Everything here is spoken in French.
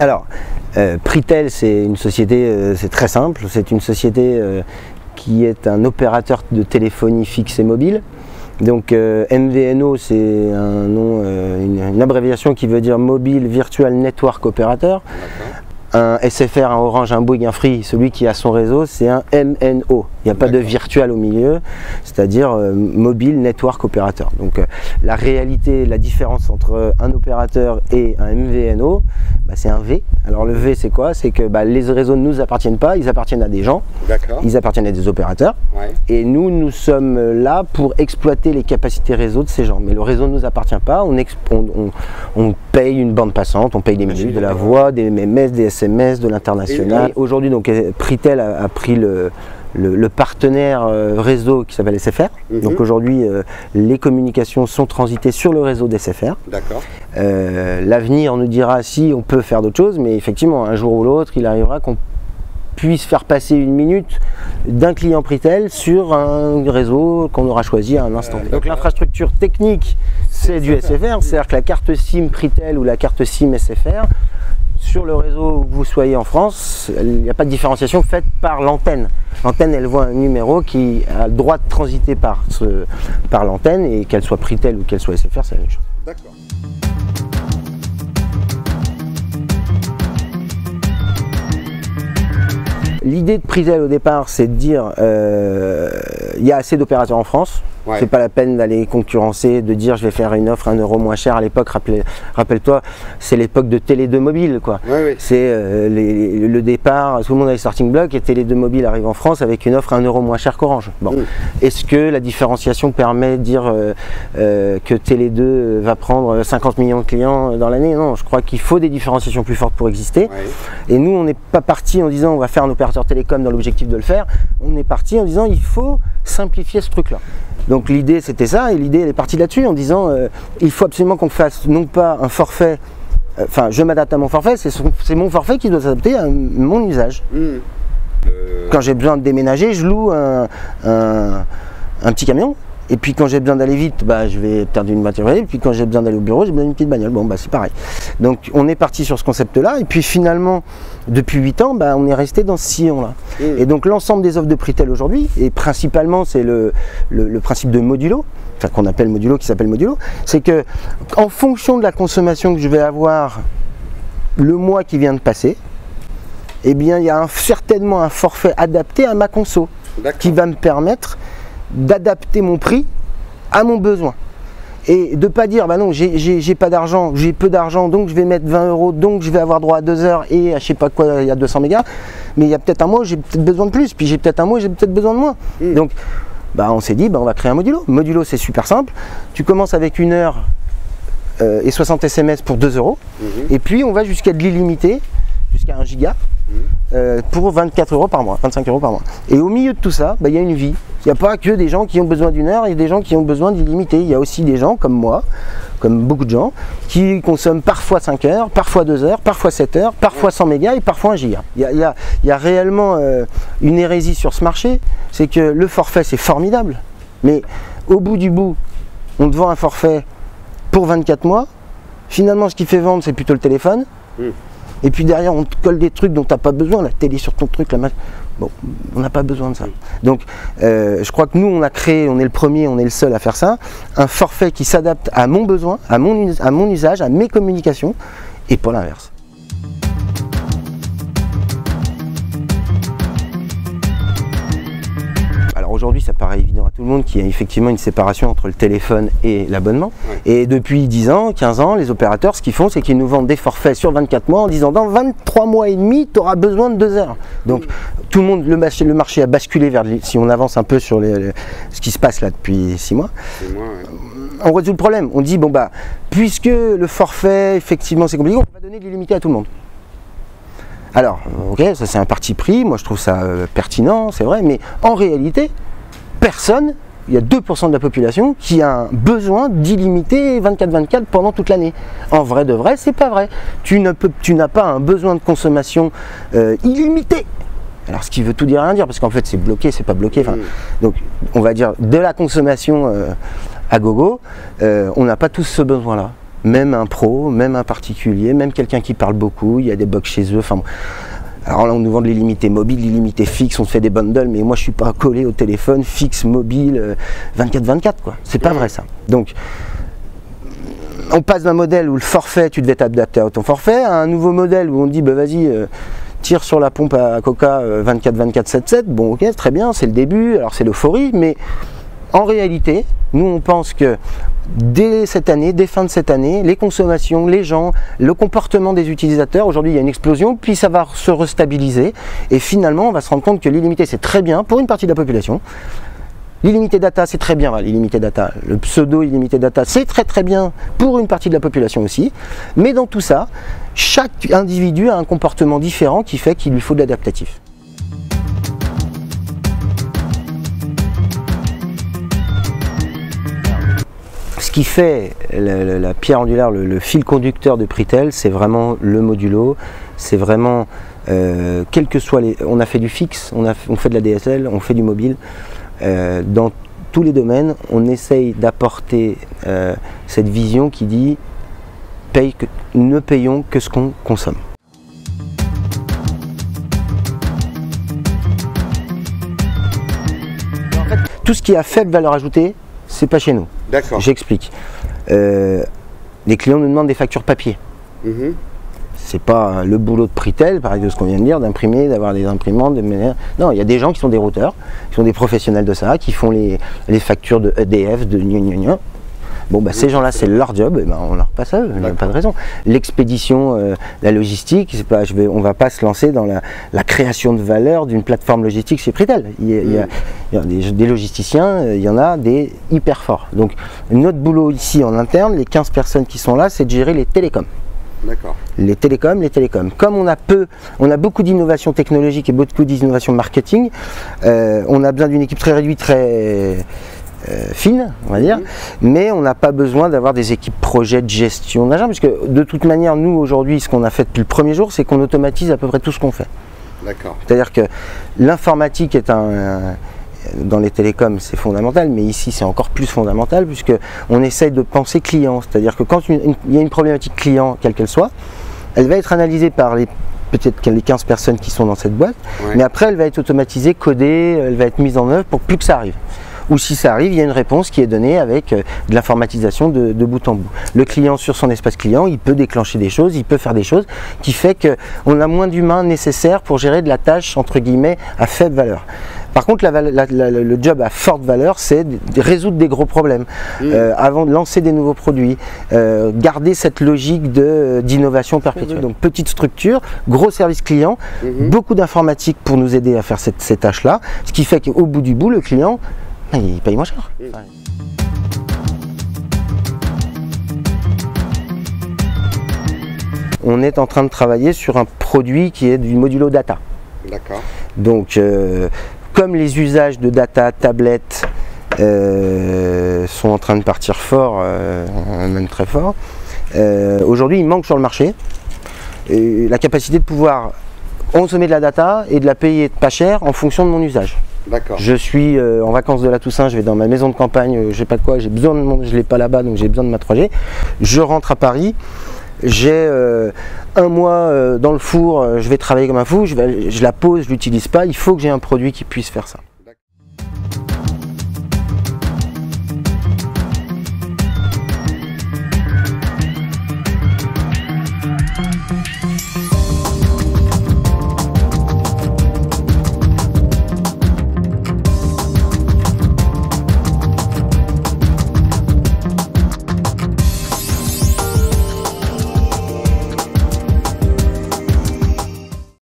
Alors, Pritel, c'est une société, c'est très simple, c'est une société qui est un opérateur de téléphonie fixe et mobile. Donc MVNO, c'est un nom, une abréviation qui veut dire Mobile Virtual Network Operator. Un SFR, un Orange, un Bouygues, un Free, celui qui a son réseau, c'est un MNO. Il n'y a pas de virtual au milieu, c'est-à-dire Mobile Network Operator. Donc la réalité, la différence entre un opérateur et un MVNO, c'est un V. Alors le V, c'est quoi? C'est que les réseaux ne nous appartiennent pas, ils appartiennent à des gens, ils appartiennent à des opérateurs. Et nous, nous sommes là pour exploiter les capacités réseau de ces gens. Mais le réseau ne nous appartient pas, on paye une bande passante, on paye des minutes, de la voix, des MMS, des SMS, de l'international. Aujourd'hui, donc Pritel a pris le partenaire réseau qui s'appelle SFR. Donc aujourd'hui, les communications sont transitées sur le réseau d'SFR. L'avenir nous dira si on peut faire d'autres choses, mais effectivement, un jour ou l'autre, il arrivera qu'on puisse faire passer une minute d'un client Pritel sur un réseau qu'on aura choisi à un instant. Donc l'infrastructure technique, c'est du SFR, c'est-à-dire que la carte SIM Pritel ou la carte SIM SFR, sur le réseau où vous soyez en France, il n'y a pas de différenciation faite par l'antenne. L'antenne, elle voit un numéro qui a le droit de transiter par l'antenne, et qu'elle soit Pritel ou qu'elle soit SFR, c'est la même chose. D'accord. L'idée de Pritel au départ, c'est de dire il y a assez d'opérateurs en France. C'est pas la peine d'aller concurrencer, de dire je vais faire une offre 1 euro moins cher. À l'époque, rappelle-toi, c'est l'époque de Télé2 Mobile, quoi. C'est le départ, tout le monde a les starting blocks, et Télé2 Mobile arrive en France avec une offre 1 euro moins cher qu'Orange. Bon. Est-ce que la différenciation permet de dire que Télé2 va prendre 50 millions de clients dans l'année? Non, je crois qu'il faut des différenciations plus fortes pour exister. Et nous, on n'est pas parti en disant on va faire un opérateur télécom dans l'objectif de le faire. On est parti en disant il faut simplifier ce truc-là. Donc l'idée c'était ça, et l'idée elle est partie là-dessus en disant il faut absolument qu'on fasse non pas un forfait, enfin je m'adapte à mon forfait, c'est mon forfait qui doit s'adapter à mon usage. Quand j'ai besoin de déménager, je loue un petit camion, et puis quand j'ai besoin d'aller vite, je vais perdre une voiture, et puis quand j'ai besoin d'aller au bureau, j'ai besoin d'une petite bagnole. Bon c'est pareil. Donc on est parti sur ce concept-là, et puis finalement, depuis 8 ans, on est resté dans ce sillon-là. Et donc l'ensemble des offres de Pritel aujourd'hui, et principalement c'est le principe de modulo, enfin qu'on appelle modulo, qui s'appelle modulo, c'est que en fonction de la consommation que je vais avoir le mois qui vient de passer, eh bien il y a certainement un forfait adapté à ma conso, qui va me permettre d'adapter mon prix à mon besoin. Et de ne pas dire, non, j'ai pas d'argent, j'ai peu d'argent, donc je vais mettre 20 euros, donc je vais avoir droit à 2 heures et à je sais pas quoi, il y a 200 mégas, mais il y a peut-être un mois, j'ai peut-être besoin de plus, puis j'ai peut-être un mois, j'ai peut-être besoin de moins. Donc, on s'est dit, on va créer un modulo. Modulo, c'est super simple. Tu commences avec 1 heure et 60 SMS pour 2 euros, et puis on va jusqu'à de l'illimité, jusqu'à 1 giga, pour 24 euros par mois, 25 euros par mois. Et au milieu de tout ça, il y a une vie. Il n'y a pas que des gens qui ont besoin d'1 heure et des gens qui ont besoin d'illimité. Il y a aussi des gens comme moi, comme beaucoup de gens, qui consomment parfois 5 heures, parfois 2 heures, parfois 7 heures, parfois 100 mégas et parfois 1 giga. Il y a réellement une hérésie sur ce marché, c'est que le forfait c'est formidable, mais au bout du bout, on te vend un forfait pour 24 mois, finalement ce qui fait vendre c'est plutôt le téléphone, et puis derrière on te colle des trucs dont tu n'as pas besoin, la télé sur ton truc, bon, on n'a pas besoin de ça. Donc je crois que nous on a créé, on est le premier, on est le seul à faire ça, un forfait qui s'adapte à mon besoin, à mon usage, à mes communications, et pas l'inverse. Alors aujourd'hui ça paraît évident à tout le monde qu'il y a effectivement une séparation entre le téléphone et l'abonnement. Et depuis 10 ans, 15 ans, les opérateurs ce qu'ils font c'est qu'ils nous vendent des forfaits sur 24 mois en disant dans 23 mois et demi tu auras besoin de 2 heures. Donc tout le monde, le marché a basculé vers, si on avance un peu sur ce qui se passe là depuis 6 mois, on résout le problème. On dit puisque le forfait effectivement c'est compliqué, on va donner de l'illimité à tout le monde. Alors, ok, ça c'est un parti pris, moi je trouve ça pertinent, c'est vrai, mais en réalité, personne, il y a 2% de la population qui a un besoin d'illimité 24/24 pendant toute l'année. En vrai de vrai, c'est pas vrai. Tu n'as pas un besoin de consommation illimité. Alors ce qui veut tout dire et rien dire, parce qu'en fait c'est bloqué, c'est pas bloqué. Donc on va dire de la consommation à gogo, on n'a pas tous ce besoin-là. même un pro, même un particulier, même quelqu'un qui parle beaucoup, il y a des bugs chez eux. Enfin, alors là, on nous vend de l'illimité mobile, l'illimité fixe, on se fait des bundles, mais moi je suis pas collé au téléphone fixe, mobile, 24/24 quoi. C'est pas vrai ça. Donc, on passe d'un modèle où le forfait, tu devais t'adapter à ton forfait, à un nouveau modèle où on dit, bah vas-y, tire sur la pompe à Coca 24/24/7/7. Bon, ok, très bien, c'est le début, alors c'est l'euphorie, mais en réalité, nous on pense que dès cette année, dès fin de cette année, les consommations, les gens, le comportement des utilisateurs, aujourd'hui il y a une explosion, puis ça va se restabiliser, et finalement on va se rendre compte que l'illimité c'est très bien pour une partie de la population. L'illimité data, c'est très bien, l'illimité data, le pseudo illimité data, c'est très bien pour une partie de la population aussi. Mais dans tout ça, chaque individu a un comportement différent qui fait qu'il lui faut de l'adaptatif. Ce qui fait la pierre angulaire, le fil conducteur de Pritel, c'est vraiment le modulo, c'est vraiment, quel que soit les... On a fait du fixe, on fait de la DSL, on fait du mobile. Dans tous les domaines, on essaye d'apporter cette vision qui dit ne payons que ce qu'on consomme. En fait, tout ce qui a faible valeur ajoutée, c'est pas chez nous. D'accord. J'explique. Les clients nous demandent des factures papier. C'est pas le boulot de Pritel, pareil de ce qu'on vient de dire, d'imprimer, d'avoir des imprimantes, non, il y a des gens qui sont des routeurs, qui sont des professionnels de ça, qui font les factures de EDF, de gna. Bon, bah, ces gens-là, c'est leur job, et ben, on leur passe à eux, il n'y a pas de raison. L'expédition, la logistique, on ne va pas se lancer dans la création de valeur d'une plateforme logistique chez Pritel. Il y a des logisticiens, il y en a des hyper forts. Donc, notre boulot ici en interne, les 15 personnes qui sont là, c'est de gérer les télécoms. D'accord. Les télécoms. Comme on a beaucoup d'innovation technologique et beaucoup d'innovation marketing, on a besoin d'une équipe très réduite, très fine, on va dire, mais on n'a pas besoin d'avoir des équipes projets de gestion d'agents, puisque de toute manière, nous aujourd'hui, ce qu'on a fait depuis le premier jour, c'est qu'on automatise à peu près tout ce qu'on fait. D'accord. C'est-à-dire que l'informatique est dans les télécoms, c'est fondamental, mais ici c'est encore plus fondamental puisque on essaye de penser client, c'est-à-dire que quand il y a une problématique client, quelle qu'elle soit, elle va être analysée par peut-être les 15 personnes qui sont dans cette boîte, mais après elle va être automatisée, codée, elle va être mise en œuvre pour plus que ça arrive. Ou si ça arrive, il y a une réponse qui est donnée avec de l'informatisation de bout en bout. Le client sur son espace client, il peut déclencher des choses, il peut faire des choses qui fait qu'on a moins d'humains nécessaires pour gérer de la tâche entre guillemets à faible valeur. Par contre, le job à forte valeur, c'est de résoudre des gros problèmes, avant de lancer des nouveaux produits, garder cette logique d'innovation perpétuelle. Donc petite structure, gros service client, beaucoup d'informatique pour nous aider à faire ces tâches-là, ce qui fait qu'au bout du bout, le client, il paye moins cher. On est en train de travailler sur un produit qui est du modulo data. D'accord. Donc, comme les usages de data, tablettes sont en train de partir fort, même très fort, aujourd'hui il manque sur le marché la capacité de pouvoir consommer de la data et de la payer pas cher en fonction de mon usage. Je suis en vacances de la Toussaint, je vais dans ma maison de campagne, je sais pas de quoi, j'ai besoin de je l'ai pas là-bas, donc j'ai besoin de ma 3G. Je rentre à Paris, j'ai un mois dans le four, je vais travailler comme un fou, je la pose, je l'utilise pas, il faut que j'ai un produit qui puisse faire ça.